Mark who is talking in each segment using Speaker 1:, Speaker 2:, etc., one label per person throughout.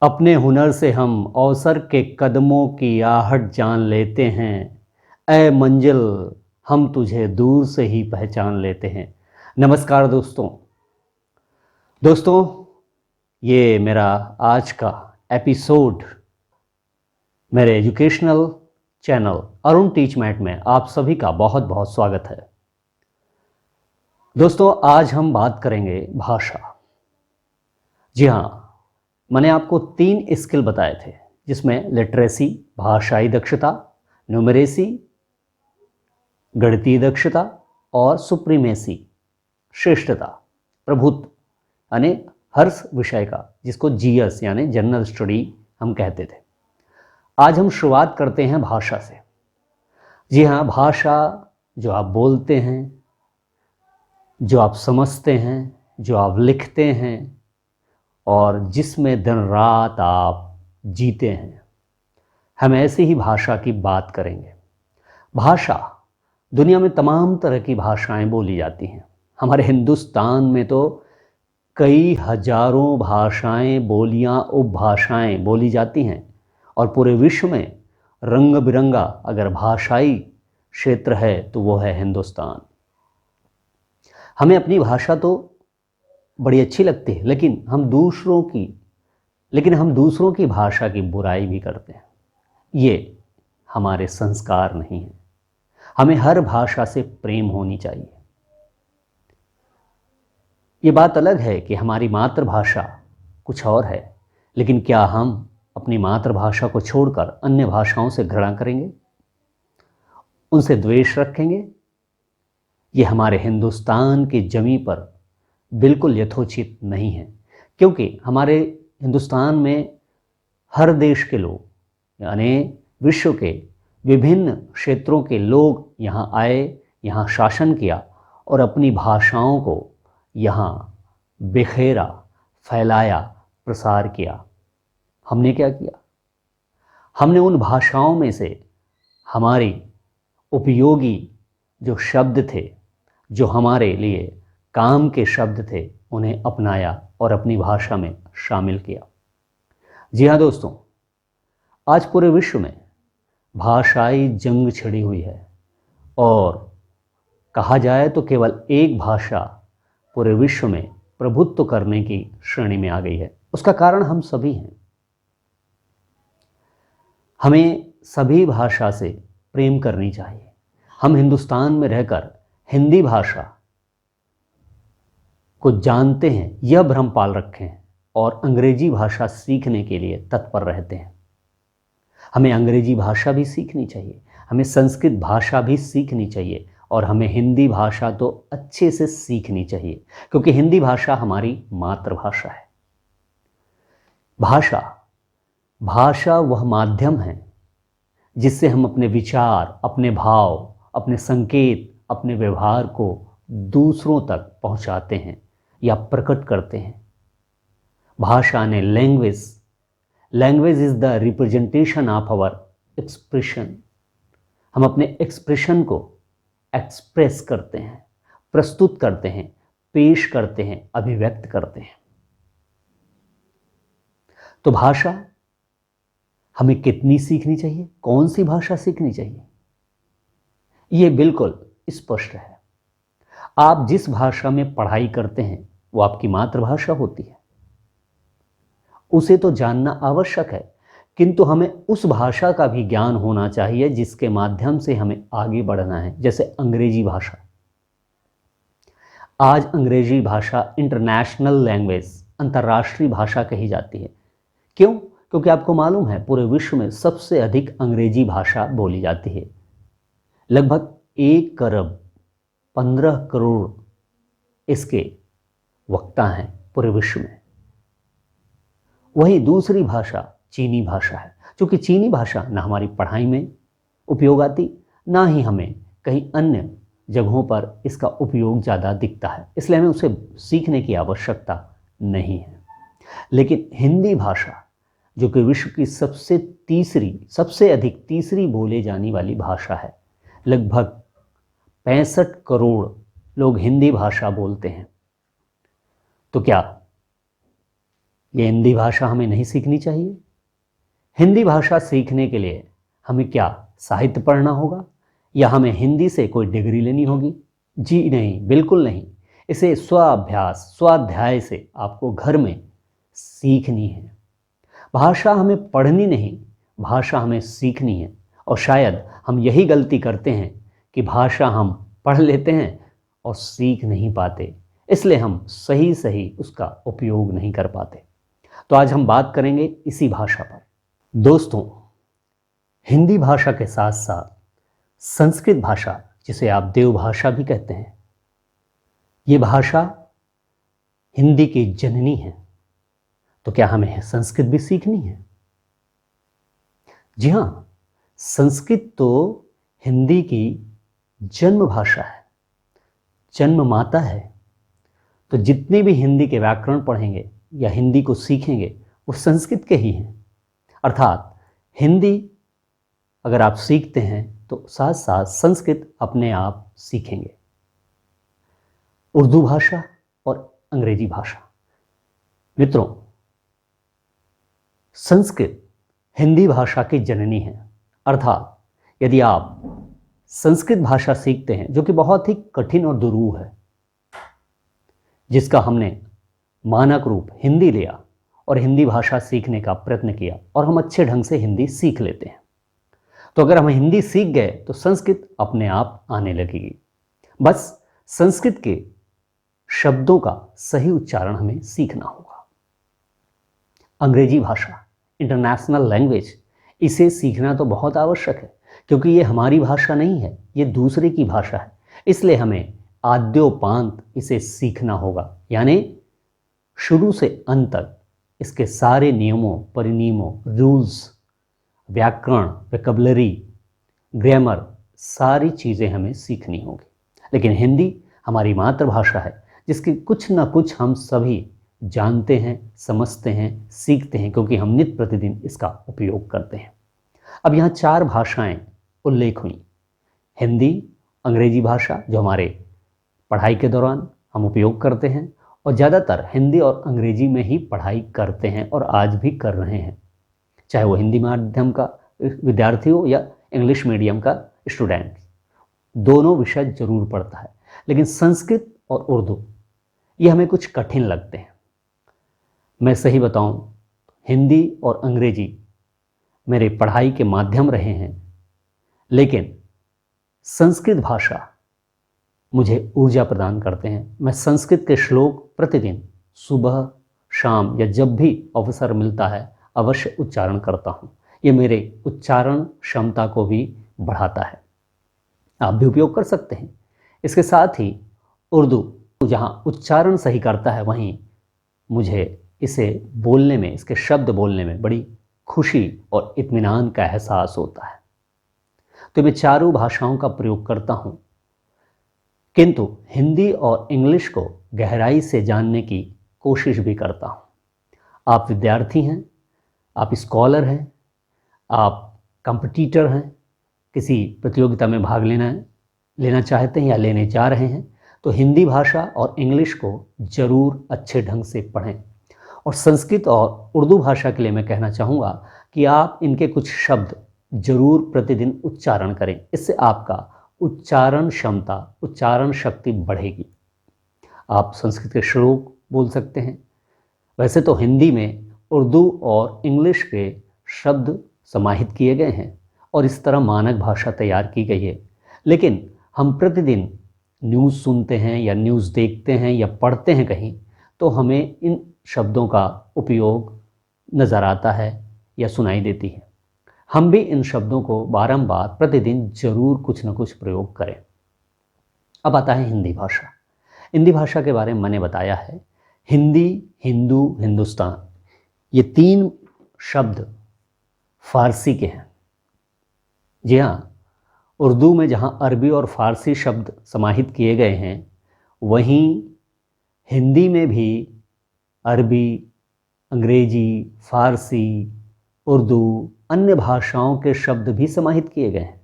Speaker 1: अपने हुनर से हम अवसर के कदमों की आहट जान लेते हैं। ऐ मंजिल, हम तुझे दूर से ही पहचान लेते हैं। नमस्कार दोस्तों। ये मेरा आज का एपिसोड मेरे educational channel Arun teach math में आप सभी का बहुत बहुत स्वागत है। दोस्तों, आज हम बात करेंगे भाषा। जी हाँ, मैंने आपको 3 स्किल बताए थे, जिसमें लिटरेसी भाषाई दक्षता, न्यूमरेसी गणितीय दक्षता और सुप्रीमेसी श्रेष्ठता, प्रभुत्व यानी हर विषय का, जिसको जीएस यानी जनरल स्टडी हम कहते थे। आज हम शुरुआत करते हैं भाषा से। जी हाँ, भाषा जो आप बोलते हैं, जो आप समझते हैं, जो आप लिखते हैं और जिसमें दिन रात आप जीते हैं, हम ऐसी ही भाषा की बात करेंगे। भाषा, दुनिया में तमाम तरह की भाषाएं बोली जाती हैं। हमारे हिंदुस्तान में तो कई हजारों भाषाएं, बोलियां, उपभाषाएं बोली जाती हैं और पूरे विश्व में रंग बिरंगा अगर भाषाई क्षेत्र है तो वो है हिंदुस्तान। हमें अपनी भाषा तो बड़ी अच्छी लगती है, लेकिन हम दूसरों की भाषा की बुराई भी करते हैं। ये हमारे संस्कार नहीं है। हमें हर भाषा से प्रेम होनी चाहिए। ये बात अलग है कि हमारी मातृभाषा कुछ और है, लेकिन क्या हम अपनी मातृभाषा को छोड़कर अन्य भाषाओं से घृणा करेंगे, उनसे द्वेष रखेंगे? ये हमारे हिंदुस्तान की जमी पर बिल्कुल यथोचित नहीं है, क्योंकि हमारे हिंदुस्तान में हर देश के लोग यानी विश्व के विभिन्न क्षेत्रों के लोग यहाँ आए, यहाँ शासन किया और अपनी भाषाओं को यहाँ बिखेरा, फैलाया, प्रसार किया। हमने क्या किया? हमने उन भाषाओं में से हमारी उपयोगी जो शब्द थे, जो हमारे लिए काम के शब्द थे, उन्हें अपनाया और अपनी भाषा में शामिल किया। जी हाँ दोस्तों, आज पूरे विश्व में भाषाई जंग छिड़ी हुई है और कहा जाए तो केवल एक भाषा पूरे विश्व में प्रभुत्व करने की श्रेणी में आ गई है। उसका कारण हम सभी हैं। हमें सभी भाषा से प्रेम करनी चाहिए। हम हिंदुस्तान में रहकर हिंदी भाषा को जानते हैं, यह भ्रम पाल रखे हैं और अंग्रेजी भाषा सीखने के लिए तत्पर रहते हैं। हमें अंग्रेजी भाषा भी सीखनी चाहिए, हमें संस्कृत भाषा भी सीखनी चाहिए और हमें हिंदी भाषा तो अच्छे से सीखनी चाहिए, क्योंकि हिंदी भाषा हमारी मातृभाषा है। भाषा वह माध्यम है जिससे हम अपने विचार, अपने भाव, अपने संकेत, अपने व्यवहार को दूसरों तक पहुंचाते हैं या प्रकट करते हैं। भाषा ने language is the representation of our expression. हम अपने एक्सप्रेशन को एक्सप्रेस करते हैं, प्रस्तुत करते हैं, पेश करते हैं, अभिव्यक्त करते हैं। तो भाषा हमें कितनी सीखनी चाहिए, कौन सी भाषा सीखनी चाहिए, यह बिल्कुल स्पष्ट है। आप जिस भाषा में पढ़ाई करते हैं वो आपकी मातृभाषा होती है, उसे तो जानना आवश्यक है, किंतु हमें उस भाषा का भी ज्ञान होना चाहिए जिसके माध्यम से हमें आगे बढ़ना है। जैसे अंग्रेजी भाषा। आज अंग्रेजी भाषा इंटरनेशनल लैंग्वेज, अंतर्राष्ट्रीय भाषा कही जाती है। क्यों? क्योंकि आपको मालूम है पूरे विश्व में सबसे अधिक अंग्रेजी भाषा बोली जाती है। लगभग 1 अरब 15 करोड़ इसके वक्ता हैं पूरे विश्व में। वही दूसरी भाषा चीनी भाषा है। क्योंकि चीनी भाषा ना हमारी पढ़ाई में उपयोग आती, ना ही हमें कहीं अन्य जगहों पर इसका उपयोग ज़्यादा दिखता है, इसलिए हमें उसे सीखने की आवश्यकता नहीं है। लेकिन हिंदी भाषा, जो कि विश्व की सबसे अधिक तीसरी बोले जाने वाली भाषा है, लगभग 65 करोड़ लोग हिंदी भाषा बोलते हैं। तो क्या ये हिंदी भाषा हमें नहीं सीखनी चाहिए? हिंदी भाषा सीखने के लिए हमें क्या साहित्य पढ़ना होगा या हमें हिंदी से कोई डिग्री लेनी होगी? जी नहीं, बिल्कुल नहीं। इसे स्वाभ्यास, स्वाध्याय से आपको घर में सीखनी है। भाषा हमें पढ़नी नहीं, भाषा हमें सीखनी है। और शायद हम यही गलती करते हैं कि भाषा हम पढ़ लेते हैं और सीख नहीं पाते, इसलिए हम सही सही उसका उपयोग नहीं कर पाते। तो आज हम बात करेंगे इसी भाषा पर। दोस्तों, हिंदी भाषा के साथ साथ संस्कृत भाषा, जिसे आप देवभाषा भी कहते हैं, ये भाषा हिंदी की जननी है। तो क्या हमें संस्कृत भी सीखनी है? जी हाँ, संस्कृत तो हिंदी की जन्म भाषा है, जन्म माता है। तो जितने भी हिंदी के व्याकरण पढ़ेंगे या हिंदी को सीखेंगे वो संस्कृत के ही हैं। अर्थात हिंदी अगर आप सीखते हैं तो साथ साथ संस्कृत अपने आप सीखेंगे। उर्दू भाषा और अंग्रेजी भाषा, मित्रों, संस्कृत हिंदी भाषा की जननी है। अर्थात यदि आप संस्कृत भाषा सीखते हैं, जो कि बहुत ही कठिन और दुरूह है, जिसका हमने मानक रूप हिंदी लिया और हिंदी भाषा सीखने का प्रयत्न किया और हम अच्छे ढंग से हिंदी सीख लेते हैं, तो अगर हम हिंदी सीख गए तो संस्कृत अपने आप आने लगेगी। बस संस्कृत के शब्दों का सही उच्चारण हमें सीखना होगा। अंग्रेजी भाषा, इंटरनेशनल लैंग्वेज, इसे सीखना तो बहुत आवश्यक है, क्योंकि ये हमारी भाषा नहीं है, ये दूसरे की भाषा है। इसलिए हमें आद्योपांत इसे सीखना होगा, यानी शुरू से अंत तक इसके सारे नियमों, परिनियमों, रूल्स, व्याकरण, वोकैबुलरी, ग्रामर, सारी चीज़ें हमें सीखनी होगी। लेकिन हिंदी हमारी मातृभाषा है, जिसकी कुछ ना कुछ हम सभी जानते हैं, समझते हैं, सीखते हैं, क्योंकि हम नित्य प्रतिदिन इसका उपयोग करते हैं। अब यहाँ 4 भाषाएं उल्लेख हुई। हिंदी, अंग्रेजी भाषा, जो हमारे पढ़ाई के दौरान हम उपयोग करते हैं और ज़्यादातर हिंदी और अंग्रेजी में ही पढ़ाई करते हैं और आज भी कर रहे हैं, चाहे वो हिंदी माध्यम का विद्यार्थी हो या इंग्लिश मीडियम का स्टूडेंट, दोनों विषय जरूर पढ़ता है। लेकिन संस्कृत और उर्दू ये हमें कुछ कठिन लगते हैं। मैं सही बताऊं, हिंदी और अंग्रेजी मेरे पढ़ाई के माध्यम रहे हैं, लेकिन संस्कृत भाषा मुझे ऊर्जा प्रदान करते हैं। मैं संस्कृत के श्लोक प्रतिदिन सुबह, शाम या जब भी अवसर मिलता है अवश्य उच्चारण करता हूँ। ये मेरे उच्चारण क्षमता को भी बढ़ाता है। आप भी उपयोग कर सकते हैं। इसके साथ ही उर्दू, जहाँ उच्चारण सही करता है, वहीं मुझे इसे बोलने में, इसके शब्द बोलने में बड़ी खुशी और इत्मीनान का एहसास होता है। तो मैं चारों भाषाओं का प्रयोग करता हूँ, किंतु हिंदी और इंग्लिश को गहराई से जानने की कोशिश भी करता हूँ। आप विद्यार्थी हैं, आप स्कॉलर हैं, आप कंपटीटर हैं, किसी प्रतियोगिता में भाग लेना चाहते हैं या लेने जा रहे हैं, तो हिंदी भाषा और इंग्लिश को ज़रूर अच्छे ढंग से पढ़ें। और संस्कृत और उर्दू भाषा के लिए मैं कहना चाहूँगा कि आप इनके कुछ शब्द जरूर प्रतिदिन उच्चारण करें। इससे आपका उच्चारण क्षमता, उच्चारण शक्ति बढ़ेगी। आप संस्कृत के श्लोक बोल सकते हैं। वैसे तो हिंदी में उर्दू और इंग्लिश के शब्द समाहित किए गए हैं और इस तरह मानक भाषा तैयार की गई है, लेकिन हम प्रतिदिन न्यूज़ सुनते हैं या न्यूज़ देखते हैं या पढ़ते हैं कहीं, तो हमें इन शब्दों का उपयोग नज़र आता है या सुनाई देती है। हम भी इन शब्दों को बारंबार प्रतिदिन जरूर कुछ न कुछ प्रयोग करें। अब आता है हिंदी भाषा। हिंदी भाषा के बारे में मैंने बताया है। हिंदी, हिंदू, हिंदुस्तान, ये 3 शब्द फारसी के हैं। जी हाँ, उर्दू में जहाँ अरबी और फारसी शब्द समाहित किए गए हैं, वहीं हिंदी में भी अरबी, अंग्रेजी, फारसी, उर्दू, अन्य भाषाओं के शब्द भी समाहित किए गए हैं।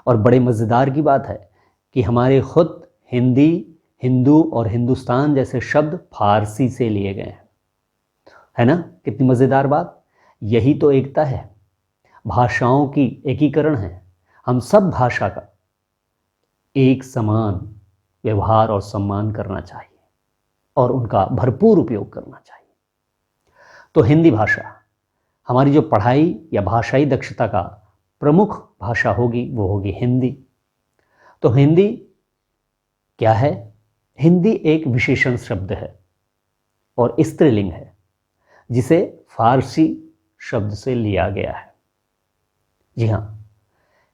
Speaker 1: और बड़े मज़ेदार की बात है कि हमारे खुद हिंदी, हिंदू और हिंदुस्तान जैसे शब्द फारसी से लिए गए हैं। है ना, कितनी मज़ेदार बात। यही तो एकता है, भाषाओं की एकीकरण है। हम सब भाषा का एक समान व्यवहार और सम्मान करना चाहिए और उनका भरपूर उपयोग करना चाहिए। तो हिंदी भाषा हमारी जो पढ़ाई या भाषाई दक्षता का प्रमुख भाषा होगी वो होगी हिंदी। तो हिंदी क्या है? हिंदी एक विशेषण शब्द है और स्त्रीलिंग है जिसे फारसी शब्द से लिया गया है। जी हाँ,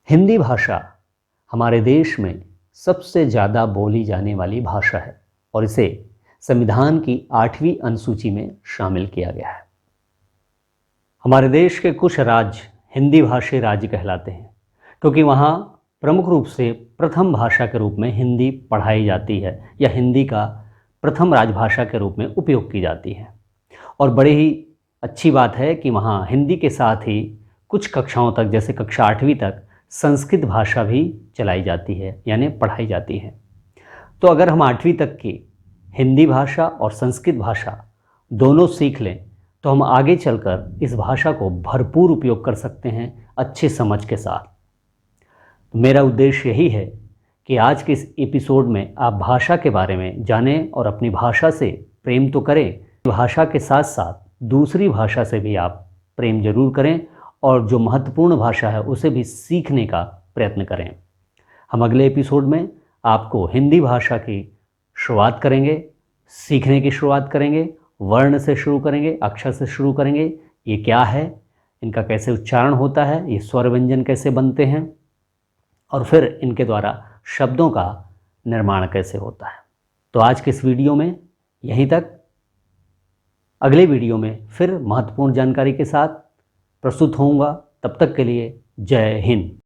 Speaker 1: हिंदी भाषा हमारे देश में सबसे ज़्यादा बोली जाने वाली भाषा है और इसे संविधान की 8वीं अनुसूची में शामिल किया गया है। हमारे देश के कुछ राज्य हिंदी भाषी राज्य कहलाते हैं क्योंकि वहाँ प्रमुख रूप से प्रथम भाषा के रूप में हिंदी पढ़ाई जाती है या हिंदी का प्रथम राजभाषा के रूप में उपयोग की जाती है। और बड़े ही अच्छी बात है कि वहाँ हिंदी के साथ ही कुछ कक्षाओं तक, जैसे कक्षा 8वीं तक, संस्कृत भाषा भी चलाई जाती है यानी पढ़ाई जाती है। तो अगर हम 8वीं तक की हिंदी भाषा और संस्कृत भाषा दोनों सीख लें तो हम आगे चलकर इस भाषा को भरपूर उपयोग कर सकते हैं अच्छे समझ के साथ। तो मेरा उद्देश्य यही है कि आज के इस एपिसोड में आप भाषा के बारे में जानें और अपनी भाषा से प्रेम तो करें, भाषा के साथ साथ दूसरी भाषा से भी आप प्रेम जरूर करें और जो महत्वपूर्ण भाषा है उसे भी सीखने का प्रयत्न करें। हम अगले एपिसोड में आपको हिंदी भाषा की शुरुआत करेंगे, सीखने की शुरुआत करेंगे, वर्ण से शुरू करेंगे, अक्षर से शुरू करेंगे। ये क्या है, इनका कैसे उच्चारण होता है, ये स्वर व्यंजन कैसे बनते हैं और फिर इनके द्वारा शब्दों का निर्माण कैसे होता है। तो आज के इस वीडियो में यहीं तक। अगले वीडियो में फिर महत्वपूर्ण जानकारी के साथ प्रस्तुत होऊंगा। तब तक के लिए जय हिंद।